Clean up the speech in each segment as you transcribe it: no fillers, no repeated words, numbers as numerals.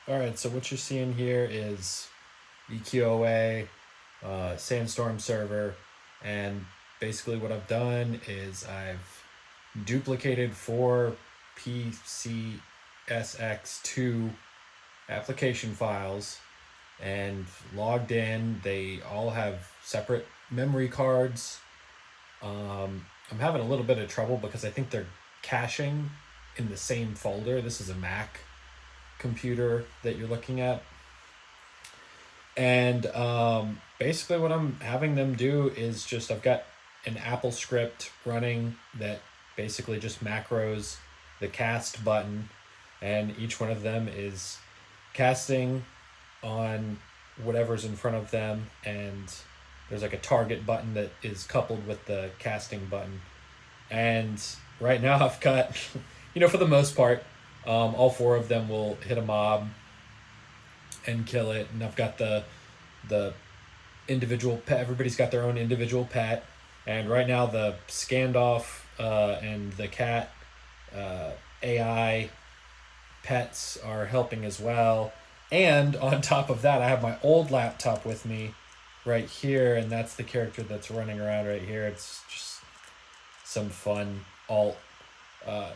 All right, so what you're seeing here is EQOA, Sandstorm server, and basically what I've done is I've duplicated four PCSX2 application files and logged in. They all have separate memory cards. I'm having a little bit of trouble because I think they're caching in the same folder. This is a Mac computer that you're looking at. And basically, what I'm having them do is just I've got an Apple script running that basically just macros the cast button, and each one of them is casting on whatever's in front of them, and there's like a target button that is coupled with the casting button. And right now, I've got, for the most part, all four of them will hit a mob and kill it, and I've got the individual pet. Everybody's got their own individual pet, and right now the Scandoff and the cat AI pets are helping as well. And on top of that, I have my old laptop with me right here, and that's the character that's running around right here. It's just some fun alt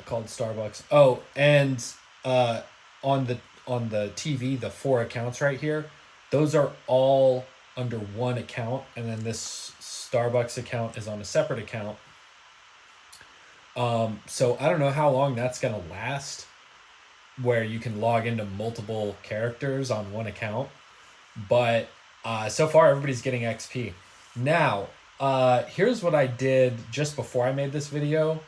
called Starbucks. Oh, and uh, on the on the TV, the four accounts right here, those are all under one account, and then this Starbucks account is on a separate account. So I don't know how long that's gonna last, where you can log into multiple characters on one account, but so far everybody's getting XP. Now, here's what I did just before I made this video.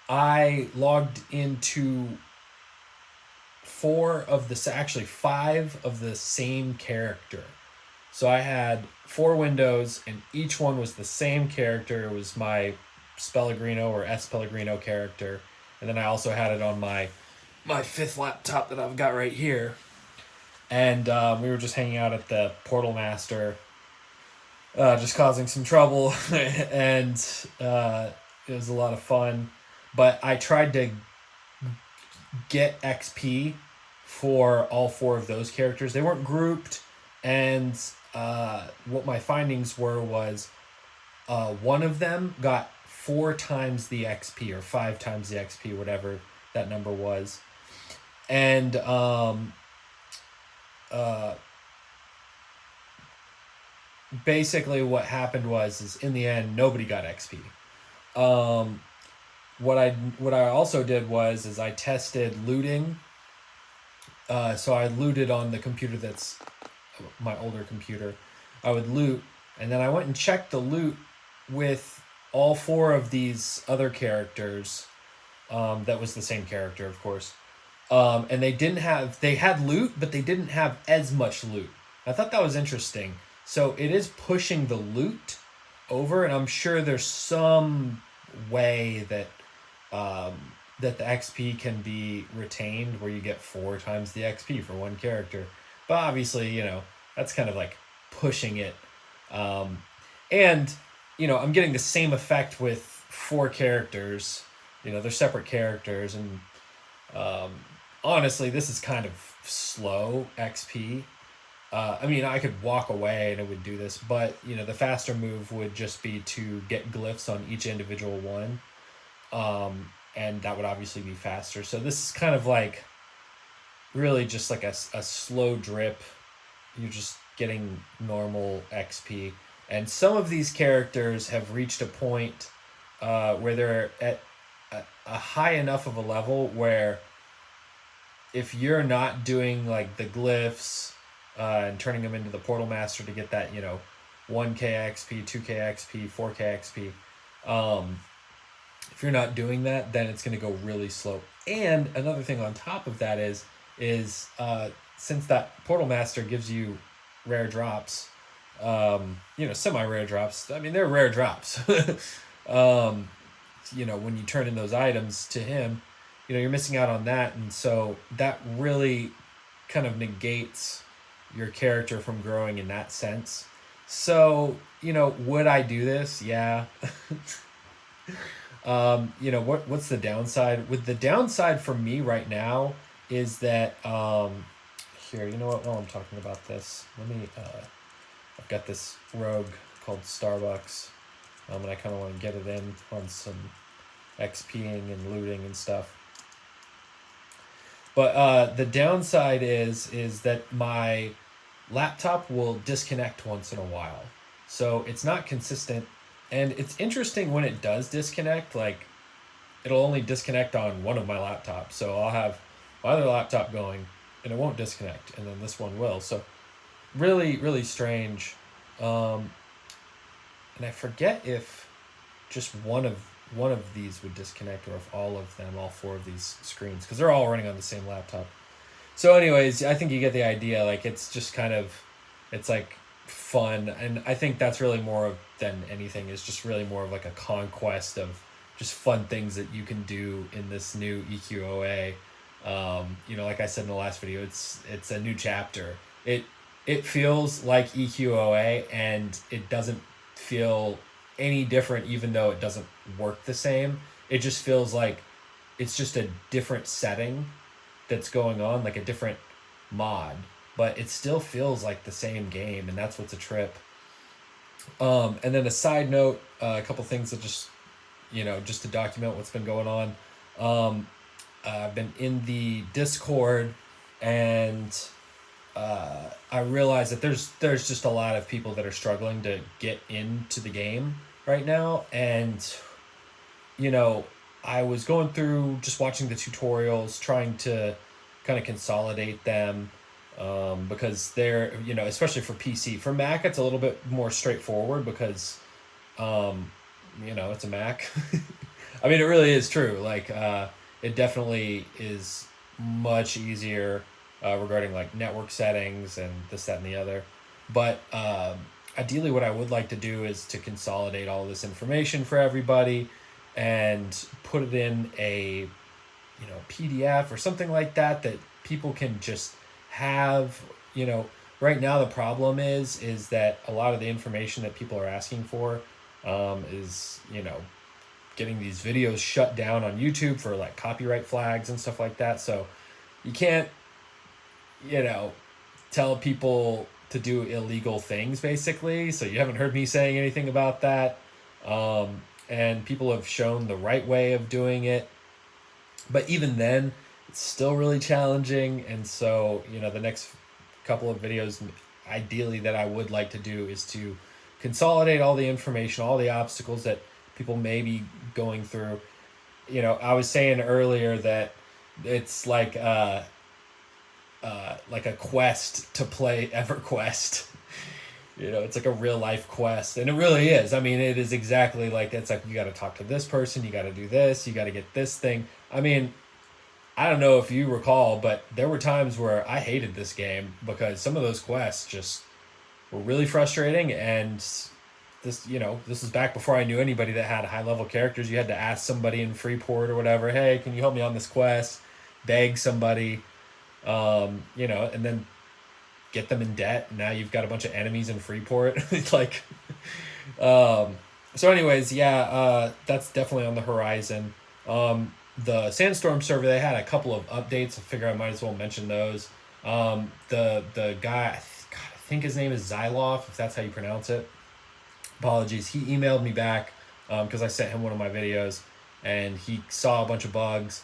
I logged into actually five of the same character. So I had four windows, and each one was the same character. It was my Spellegrino or S Pellegrino character, and then I also had it on my fifth laptop that I've got right here. And we were just hanging out at the Portal Master, just causing some trouble, and it was a lot of fun. But I tried to get XP for all four of those characters. They weren't grouped, and what my findings were was one of them got four times the XP or five times the XP, whatever that number was. And basically what happened is in the end nobody got XP. What I also did is I tested looting. So I looted on the computer that's my older computer. I would loot, and then I went and checked the loot with all four of these other characters. That was the same character, of course. And they had loot, but they didn't have as much loot. I thought that was interesting. So it is pushing the loot over, and I'm sure there's some way that that the XP can be retained where you get four times the XP for one character. But obviously, that's kind of like pushing it. And, I'm getting the same effect with four characters. They're separate characters, and honestly, this is kind of slow XP. I could walk away and it would do this, but, the faster move would just be to get glyphs on each individual one. And that would obviously be faster. So this is kind of like really just like a slow drip. You're just getting normal XP. And some of these characters have reached a point where they're at a high enough of a level where if you're not doing like the glyphs and turning them into the Portal Master to get that, 1k XP, 2k XP, 4k XP, if you're not doing that, then it's going to go really slow. And another thing on top of that is since that Portal Master gives you rare drops, semi-rare drops. I mean, they're rare drops. When you turn in those items to him, you're missing out on that. And so that really kind of negates your character from growing in that sense. So, would I do this? Yeah. What's the downside? With the downside for me right now is that here. You know what? While I'm talking about this, let me. I've got this rogue called Starbucks, and I kind of want to get it in on some XPing and looting and stuff. But the downside is that my laptop will disconnect once in a while, so it's not consistent. And it's interesting when it does disconnect. Like, it'll only disconnect on one of my laptops. So I'll have my other laptop going, and it won't disconnect, and then this one will. So really, really strange. Um, and I forget if just one of these would disconnect, or if all of them, all four of these screens, because they're all running on the same laptop. So, anyways, I think you get the idea. Like, it's just kind of, it's like fun, and I think that's really more of than anything is just really more of like a conquest of just fun things that you can do in this new EQOA. Like I said in the last video, it's a new chapter. It feels like EQOA, and it doesn't feel any different, even though it doesn't work the same. It just feels like it's just a different setting that's going on, like a different mod, but it still feels like the same game, and that's what's a trip. And then a side note, a couple things that just to document what's been going on. I've been in the Discord, and I realize that there's just a lot of people that are struggling to get into the game right now, and I was going through just watching the tutorials, trying to kind of consolidate them, because they're, especially for PC. For Mac, it's a little bit more straightforward because, it's a Mac. I mean, it really is true. Like, it definitely is much easier regarding like network settings and this, that, and the other. But ideally, what I would like to do is to consolidate all this information for everybody and put it in a PDF or something like that that people can just have. Right now the problem is that a lot of the information that people are asking for is getting these videos shut down on YouTube for like copyright flags and stuff like that. So you can't tell people to do illegal things, basically. So you haven't heard me saying anything about that. And people have shown the right way of doing it. But even then, it's still really challenging. And so, the next couple of videos, ideally, that I would like to do is to consolidate all the information, all the obstacles that people may be going through. I was saying earlier that it's like a quest to play EverQuest. It's like a real life quest, and it really is. I mean, it is exactly like, it's like you got to talk to this person, you got to do this, you got to get this thing. I mean, I don't know if you recall, but there were times where I hated this game because some of those quests just were really frustrating. And this is back before I knew anybody that had high level characters. You had to ask somebody in Freeport or whatever, hey, can you help me on this quest? Beg somebody, and then get them in debt. Now you've got a bunch of enemies in Freeport. It's like, so anyways, that's definitely on the horizon. The Sandstorm server, they had a couple of updates. I figure I might as well mention those. The guy, I think his name is Zyloff, if that's how you pronounce it. Apologies. He emailed me back because I sent him one of my videos, and he saw a bunch of bugs.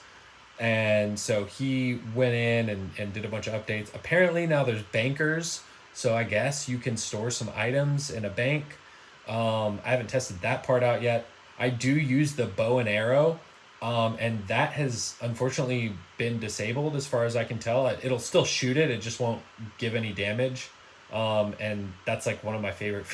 And so he went in and did a bunch of updates. Apparently now there's bankers, so I guess you can store some items in a bank. I haven't tested that part out yet. I do use the bow and arrow, and that has unfortunately been disabled as far as I can tell. It'll still shoot it just won't give any damage. And that's like one of my favorite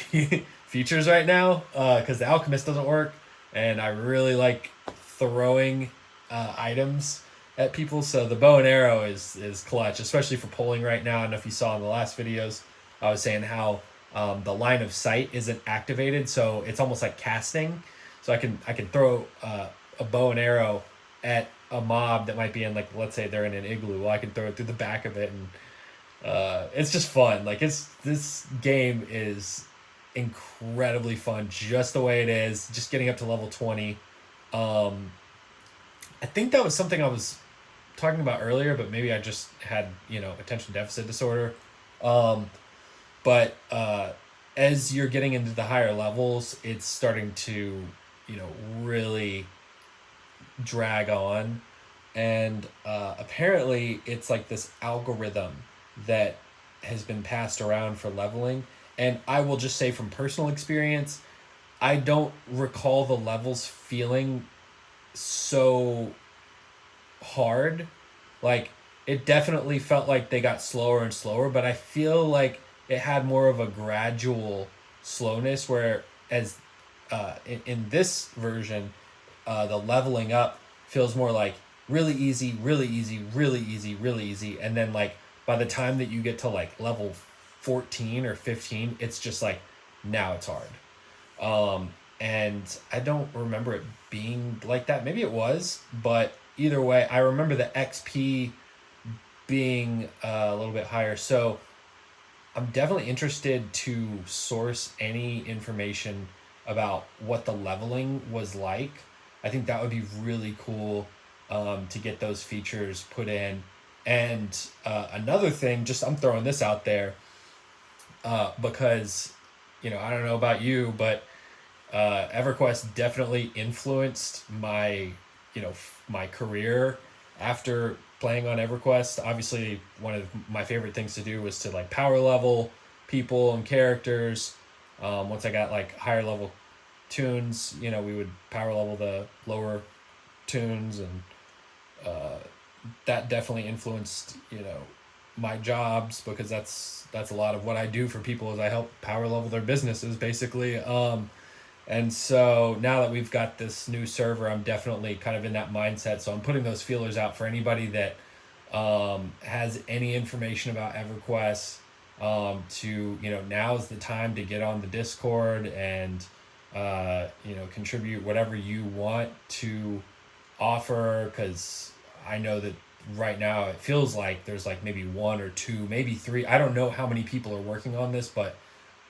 features right now, because the alchemist doesn't work, and I really like throwing items at people. So the bow and arrow is clutch, especially for pulling right now. I don't know if you saw in the last videos, I was saying how the line of sight isn't activated, so it's almost like casting. So I can throw a bow and arrow at a mob that might be in, like, let's say they're in an igloo. Well, I can throw it through the back of it, and it's just fun. Like, this game is incredibly fun just the way it is. Just getting up to level 20. I think that was something I was talking about earlier, but maybe I just had, attention deficit disorder. Um, but as you're getting into the higher levels, it's starting to, really drag on. And apparently, it's like this algorithm that has been passed around for leveling. And I will just say from personal experience, I don't recall the levels feeling so hard. Like, it definitely felt like they got slower and slower, but I feel like it had more of a gradual slowness, where as in this version, the leveling up feels more like really easy, really easy, really easy, really easy, and then like by the time that you get to like level 14 or 15, it's just like now it's hard. And I don't remember it being like that. Maybe it was, but either way, I remember the XP being a little bit higher. So I'm definitely interested to source any information about what the leveling was like. I think that would be really cool, to get those features put in. And another thing, just I'm throwing this out there, because, I don't know about you, but EverQuest definitely influenced my, my career after playing on EverQuest. Obviously, one of my favorite things to do was to like power level people and characters. Once I got like higher level tunes, we would power level the lower tunes, and that definitely influenced, my jobs, because that's a lot of what I do for people, is I help power level their businesses basically. And so now that we've got this new server, I'm definitely kind of in that mindset. So I'm putting those feelers out for anybody that has any information about EverQuest, to, now's the time to get on the Discord and, contribute whatever you want to offer. Because I know that right now it feels like there's like maybe one or two, maybe three. I don't know how many people are working on this, but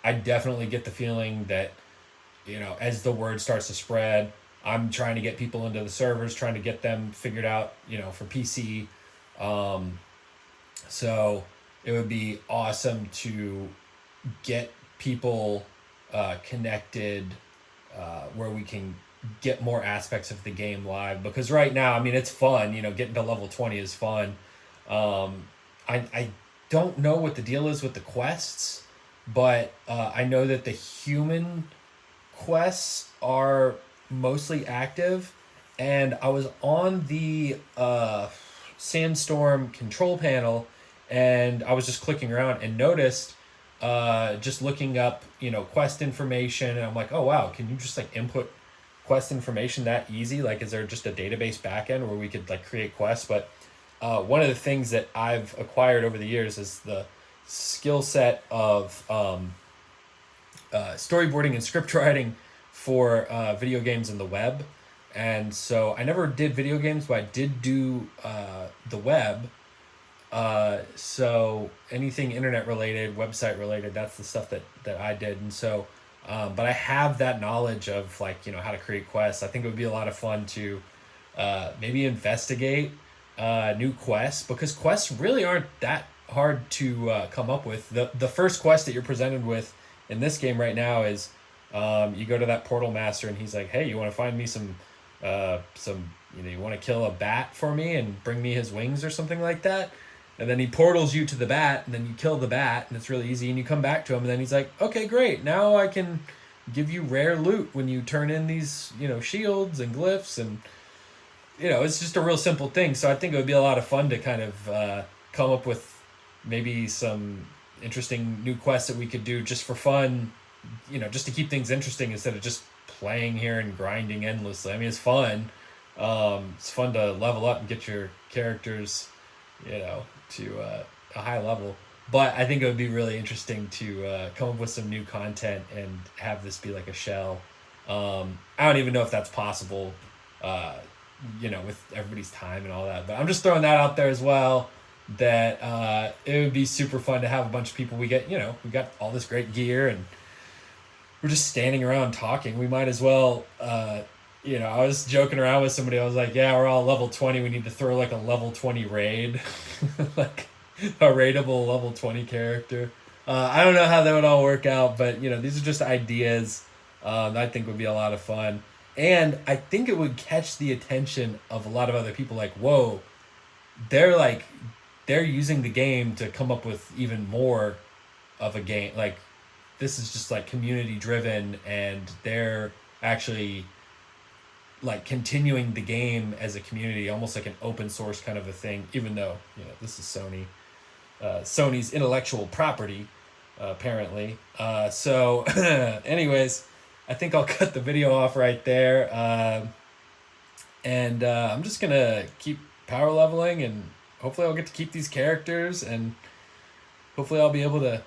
I definitely get the feeling that, as the word starts to spread, I'm trying to get people into the servers, trying to get them figured out, for PC. So it would be awesome to get people connected, where we can get more aspects of the game live. Because right now, I mean, it's fun, getting to level 20 is fun. I don't know what the deal is with the quests, but I know that the human quests are mostly active, and I was on the Sandstorm control panel, and I was just clicking around and noticed, just looking up, quest information, and I'm like, oh wow, can you just like input quest information that easy? Like, is there just a database backend where we could like create quests? But one of the things that I've acquired over the years is the skill set of storyboarding and script writing for video games and the web. And so I never did video games, but I did do the web. So anything internet related, website related, that's the stuff that I did. And so, but I have that knowledge of like, how to create quests. I think it would be a lot of fun to maybe investigate new quests, because quests really aren't that hard to come up with. The first quest that you're presented with in this game right now is, you go to that portal master and he's like, hey, you want to find me some, you want to kill a bat for me and bring me his wings or something like that. And then he portals you to the bat, and then you kill the bat, and it's really easy, and you come back to him, and then he's like, okay, great, now I can give you rare loot when you turn in these, shields and glyphs, and, it's just a real simple thing. So I think it would be a lot of fun to kind of come up with maybe some interesting new quests that we could do just for fun, just to keep things interesting instead of just playing here and grinding endlessly. I mean, it's fun. It's fun to level up and get your characters, to a high level. But I think it would be really interesting to come up with some new content and have this be like a shell. I don't even know if that's possible, with everybody's time and all that. But I'm just throwing that out there as well, that it would be super fun to have a bunch of people. We got all this great gear, and we're just standing around talking. We might as well You know, I was joking around with somebody. I was like, "Yeah, we're all level 20. We need to throw like a level 20 raid, like a raidable level 20 character." I don't know how that would all work out, but you know, these are just ideas that I think would be a lot of fun, and I think it would catch the attention of a lot of other people. Like, whoa, they're like, they're using the game to come up with even more of a game. Like, this is just like community driven, and they're actually like continuing the game as a community, almost like an open source kind of a thing. Even though you know this is Sony's intellectual property, apparently. So, anyways, I think I'll cut the video off right there, and I'm just gonna keep power leveling, and hopefully I'll get to keep these characters, and hopefully I'll be able to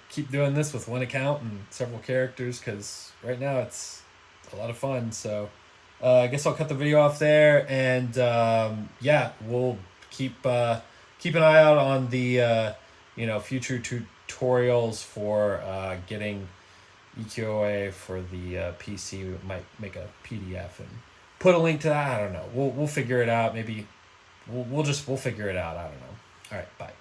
keep doing this with one account and several characters because right now it's a lot of fun. So I guess I'll cut the video off there, and yeah, we'll keep an eye out on the future tutorials for getting EQOA for the PC. We might make a PDF and put a link to that. I don't know. We'll figure it out. Maybe we'll figure it out. I don't know. All right, bye.